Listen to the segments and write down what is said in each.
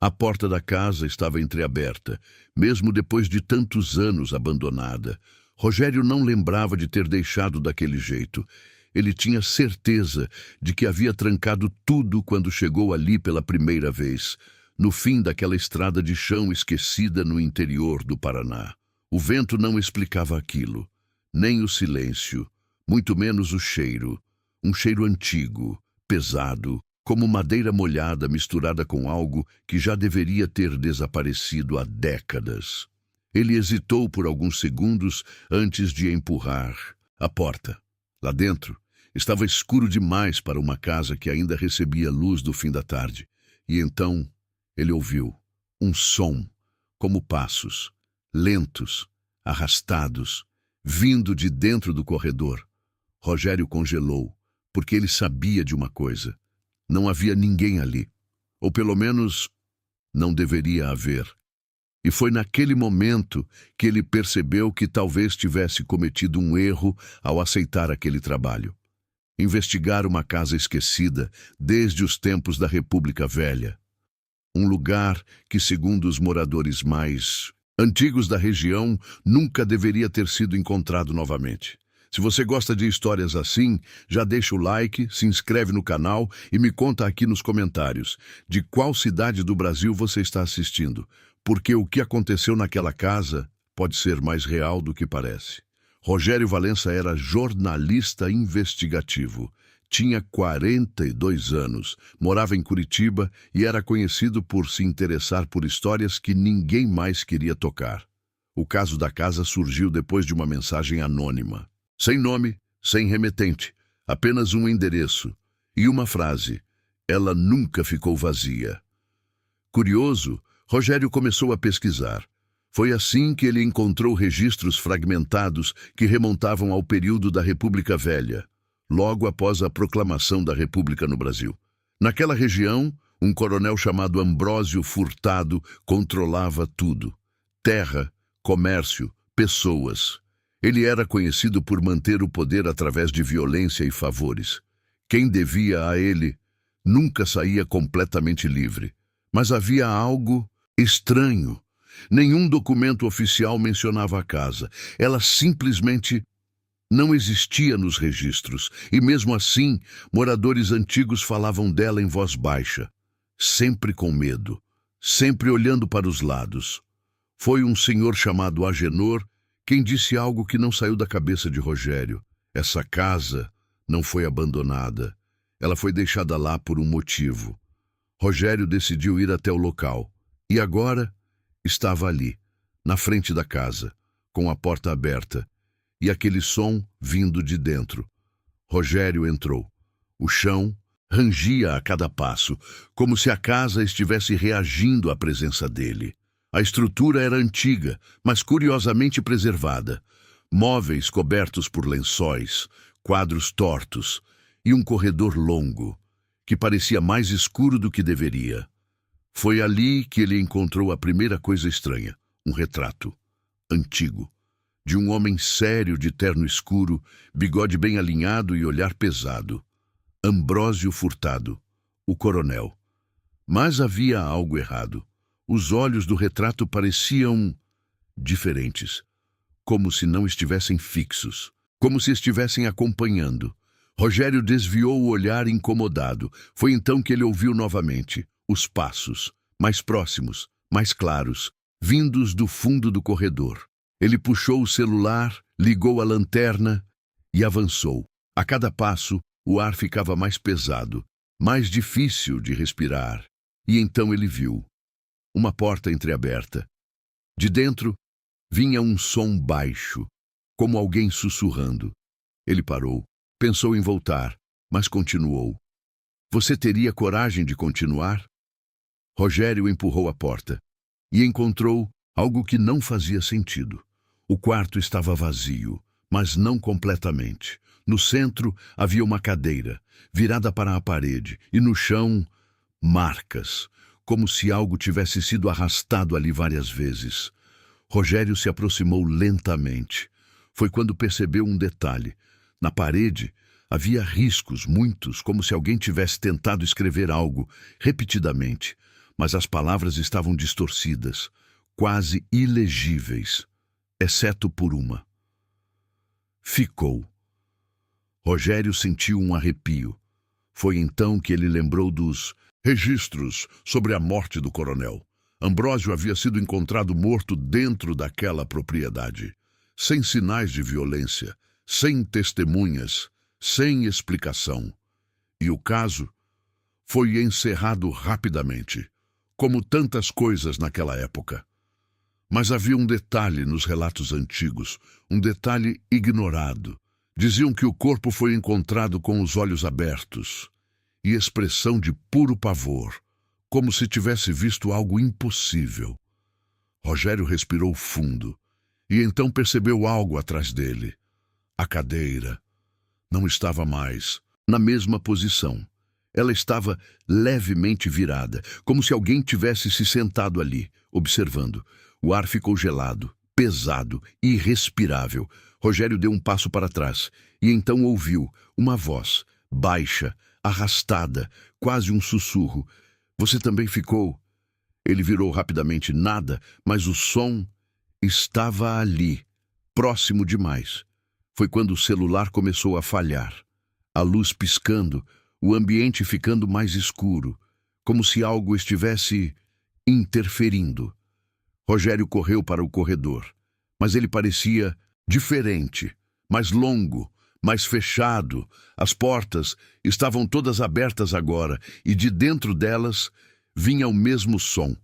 A porta da casa estava entreaberta, mesmo depois de tantos anos abandonada. Rogério não lembrava de ter deixado daquele jeito. Ele tinha certeza de que havia trancado tudo quando chegou ali pela primeira vez, no fim daquela estrada de chão esquecida no interior do Paraná. O vento não explicava aquilo, nem o silêncio, muito menos o cheiro. Um cheiro antigo, pesado, como madeira molhada misturada com algo que já deveria ter desaparecido há décadas. Ele hesitou por alguns segundos antes de empurrar a porta. Lá dentro, estava escuro demais para uma casa que ainda recebia luz do fim da tarde. E então ele ouviu um som, como passos, lentos, arrastados, vindo de dentro do corredor. Rogério congelou, porque ele sabia de uma coisa. Não havia ninguém ali. Ou pelo menos, não deveria haver. E foi naquele momento que ele percebeu que talvez tivesse cometido um erro ao aceitar aquele trabalho. Investigar uma casa esquecida desde os tempos da República Velha. Um lugar que, segundo os moradores mais antigos da região, nunca deveria ter sido encontrado novamente. Se você gosta de histórias assim, já deixa o like, se inscreve no canal e me conta aqui nos comentários de qual cidade do Brasil você está assistindo, porque o que aconteceu naquela casa pode ser mais real do que parece. Rogério Valença era jornalista investigativo. Tinha 42 anos, morava em Curitiba e era conhecido por se interessar por histórias que ninguém mais queria tocar. O caso da casa surgiu depois de uma mensagem anônima. Sem nome, sem remetente, apenas um endereço e uma frase. Ela nunca ficou vazia. Curioso, Rogério começou a pesquisar. Foi assim que ele encontrou registros fragmentados que remontavam ao período da República Velha, logo após a proclamação da República no Brasil. Naquela região, um coronel chamado Ambrósio Furtado controlava tudo: terra, comércio, pessoas. Ele era conhecido por manter o poder através de violência e favores. Quem devia a ele nunca saía completamente livre. Mas havia algo estranho. Nenhum documento oficial mencionava a casa. Ela simplesmente não existia nos registros. E mesmo assim, moradores antigos falavam dela em voz baixa, sempre com medo, sempre olhando para os lados. Foi um senhor chamado Agenor quem disse algo que não saiu da cabeça de Rogério. Essa casa não foi abandonada. Ela foi deixada lá por um motivo. Rogério decidiu ir até o local. E agora estava ali, na frente da casa, com a porta aberta, e aquele som vindo de dentro. Rogério entrou. O chão rangia a cada passo, como se a casa estivesse reagindo à presença dele. A estrutura era antiga, mas curiosamente preservada. Móveis cobertos por lençóis, quadros tortos e um corredor longo, que parecia mais escuro do que deveria. Foi ali que ele encontrou a primeira coisa estranha, um retrato, antigo, de um homem sério de terno escuro, bigode bem alinhado e olhar pesado. Ambrósio Furtado, o coronel. Mas havia algo errado. Os olhos do retrato pareciam diferentes, como se não estivessem fixos, como se estivessem acompanhando. Rogério desviou o olhar incomodado. Foi então que ele ouviu novamente os passos, mais próximos, mais claros, vindos do fundo do corredor. Ele puxou o celular, ligou a lanterna e avançou. A cada passo, o ar ficava mais pesado, mais difícil de respirar. E então ele viu uma porta entreaberta. De dentro, vinha um som baixo, como alguém sussurrando. Ele parou, pensou em voltar, mas continuou. Você teria coragem de continuar? Rogério empurrou a porta e encontrou algo que não fazia sentido. O quarto estava vazio, mas não completamente. No centro havia uma cadeira, virada para a parede, e no chão, marcas, como se algo tivesse sido arrastado ali várias vezes. Rogério se aproximou lentamente. Foi quando percebeu um detalhe. Na parede havia riscos, muitos, como se alguém tivesse tentado escrever algo repetidamente. mas as palavras estavam distorcidas, quase ilegíveis, exceto por uma. Ficou. Rogério sentiu um arrepio. Foi então que ele lembrou dos registros sobre a morte do coronel. Ambrósio havia sido encontrado morto dentro daquela propriedade, sem sinais de violência, sem testemunhas, sem explicação. E o caso foi encerrado rapidamente, como tantas coisas naquela época. Mas havia um detalhe nos relatos antigos, um detalhe ignorado. Diziam que o corpo foi encontrado com os olhos abertos e expressão de puro pavor, como se tivesse visto algo impossível. Rogério respirou fundo e então percebeu algo atrás dele. A cadeira não estava mais na mesma posição. Ela estava levemente virada, como se alguém tivesse se sentado ali, observando. O ar ficou gelado, pesado, irrespirável. Rogério deu um passo para trás e então ouviu uma voz, baixa, arrastada, quase um sussurro. Você também ficou? Ele virou rapidamente. Nada, mas o som estava ali, próximo demais. Foi quando o celular começou a falhar. A luz piscando, o ambiente ficando mais escuro, como se algo estivesse interferindo. Rogério correu para o corredor, mas ele parecia diferente, mais longo, mais fechado. As portas estavam todas abertas agora e de dentro delas vinha o mesmo som.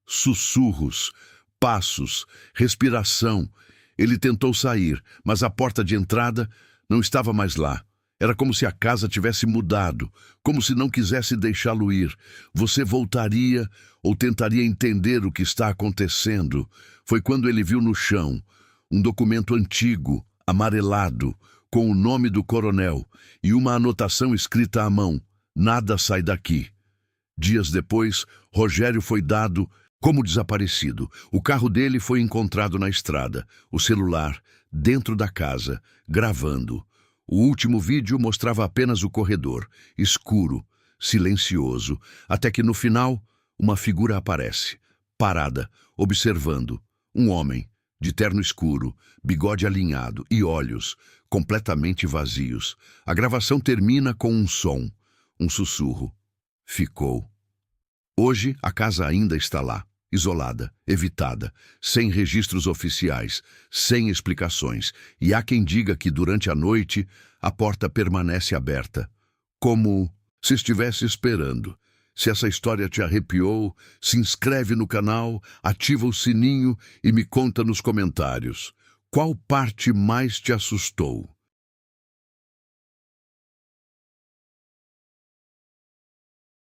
Sussurros, passos, respiração. Ele tentou sair, mas a porta de entrada não estava mais lá. Era como se a casa tivesse mudado, como se não quisesse deixá-lo ir. Você voltaria ou tentaria entender o que está acontecendo. Foi quando ele viu no chão um documento antigo, amarelado, com o nome do coronel e uma anotação escrita à mão: nada sai daqui. Dias depois, Rogério foi dado como desaparecido. O carro dele foi encontrado na estrada, o celular dentro da casa, gravando. O último vídeo mostrava apenas o corredor, escuro, silencioso, até que no final uma figura aparece, parada, observando. Um homem, de terno escuro, bigode alinhado e olhos completamente vazios. A gravação termina com um som, um sussurro. Ficou. Hoje a casa ainda está lá, isolada, evitada, sem registros oficiais, sem explicações, e há quem diga que durante a noite a porta permanece aberta, como se estivesse esperando. Se essa história te arrepiou, se inscreve no canal, ativa o sininho e me conta nos comentários. Qual parte mais te assustou?